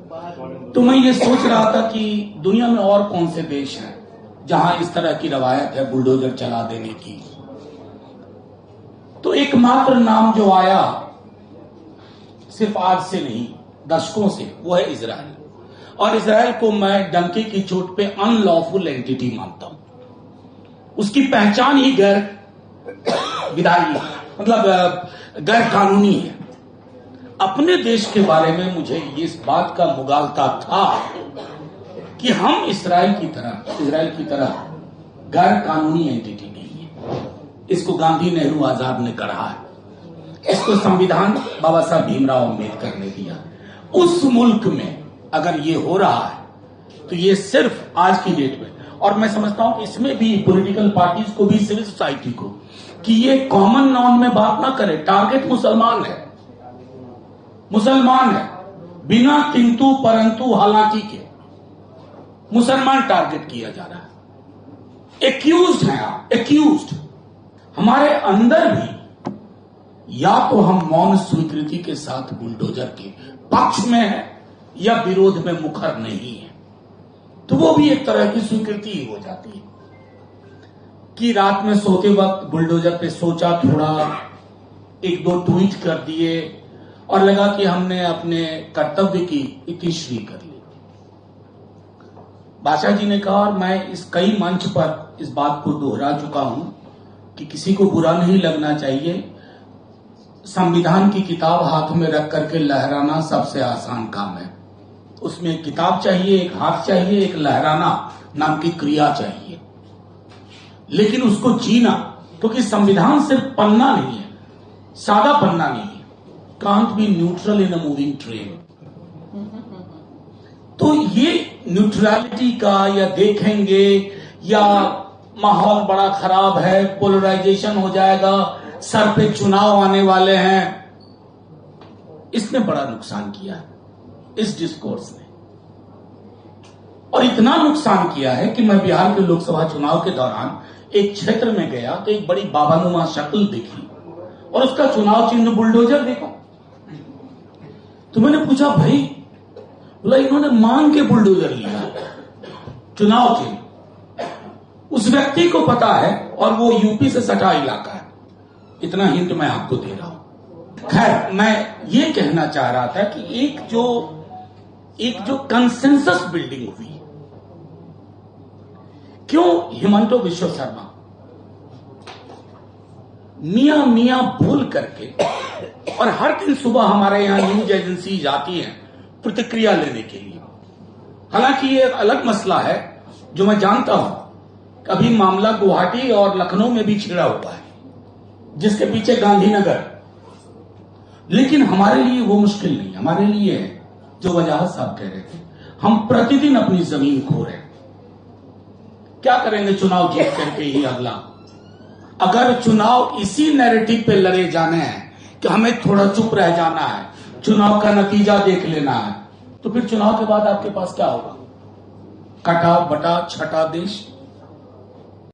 तो मैं ये सोच रहा था कि दुनिया में और कौन से देश हैं जहां इस तरह की रवायत है बुलडोजर चला देने की। तो एकमात्र नाम जो आया सिर्फ आज से नहीं दशकों से, वो है इजराइल। और इजराइल को मैं डंके की चोट पे अनलॉफुल एंटिटी मानता हूं। उसकी पहचान ही गैर विधायी मतलब गैर कानूनी है। अपने देश के बारे में मुझे इस बात का मुगालता था कि हम इजराइल की तरह गैर कानूनी एंटिटी नहीं है। इसको गांधी, नेहरू, आजाद ने कहा है। इसको संविधान बाबा साहब भीमराव अम्बेडकर ने दिया। उस मुल्क में अगर ये हो रहा है तो ये सिर्फ आज की डेट में, और मैं समझता हूं कि इसमें भी पॉलिटिकल पार्टीज को भी, सिविल सोसाइटी को, कि ये कॉमन नॉन में बात ना करे। टारगेट मुसलमान है, बिना किंतु परंतु हालांकि के मुसलमान टारगेट किया जा रहा है। एक्यूज्ड हैं आप, एक्यूज्ड। हमारे अंदर भी या तो हम मौन स्वीकृति के साथ बुलडोजर के पक्ष में है या विरोध में मुखर नहीं है, तो वो भी एक तरह की स्वीकृति ही हो जाती है कि रात में सोते वक्त बुलडोजर पे सोचा, थोड़ा एक दो ट्वीट कर दिए और लगा कि हमने अपने कर्तव्य की इतिश्री कर ली। बादशाह जी ने कहा, और मैं इस कई मंच पर इस बात को दोहरा चुका हूं कि किसी को बुरा नहीं लगना चाहिए। संविधान की किताब हाथ में रख करके लहराना सबसे आसान काम है। उसमें एक किताब चाहिए, एक हाथ चाहिए, एक लहराना नाम की क्रिया चाहिए, लेकिन उसको जीना, क्योंकि संविधान सिर्फ पन्ना नहीं है, सादा पन्ना नहीं है। Can't be neutral in a moving train. तो ये न्यूट्रलिटी का, या देखेंगे या माहौल बड़ा खराब है, पोलराइजेशन हो जाएगा, सर पे चुनाव आने वाले हैं, इसने बड़ा नुकसान किया है इस डिस्कोर्स ने। और इतना नुकसान किया है कि मैं बिहार के लोकसभा चुनाव के दौरान एक क्षेत्र में गया तो एक बड़ी बाबानुमा शक्ल दिखी और उसका चुनाव चिन्ह बुलडोजर देखा। तो मैंने पूछा, भाई, बोला इन्होंने मांग के बुलडोजर लिया चुनाव चिन्ह। उस व्यक्ति को पता है और वो यूपी से सटा इलाका है। इतना हिंट मैं आपको दे रहा हूं। खैर, मैं ये कहना चाह रहा था कि एक जो कंसेंसस बिल्डिंग हुई, क्यों हिमंतो विश्व शर्मा मियां बोल करके, और हर दिन सुबह हमारे यहां न्यूज एजेंसी जाती है प्रतिक्रिया लेने के लिए। हालांकि ये एक अलग मसला है जो मैं जानता हूं, कभी मामला गुवाहाटी और लखनऊ में भी छिड़ा हुआ है, जिसके पीछे गांधीनगर। लेकिन हमारे लिए वो मुश्किल नहीं, हमारे लिए है जो वजाहत साहब कह रहे थे, हम प्रतिदिन अपनी जमीन खो रहे हैं। क्या करेंगे चुनाव जीत करके ही अगला? अगर चुनाव इसी नैरेटिव पे लड़े जाने हैं कि हमें थोड़ा चुप रह जाना है, चुनाव का नतीजा देख लेना है, तो फिर चुनाव के बाद आपके पास क्या होगा? कटा बटा छठा देश।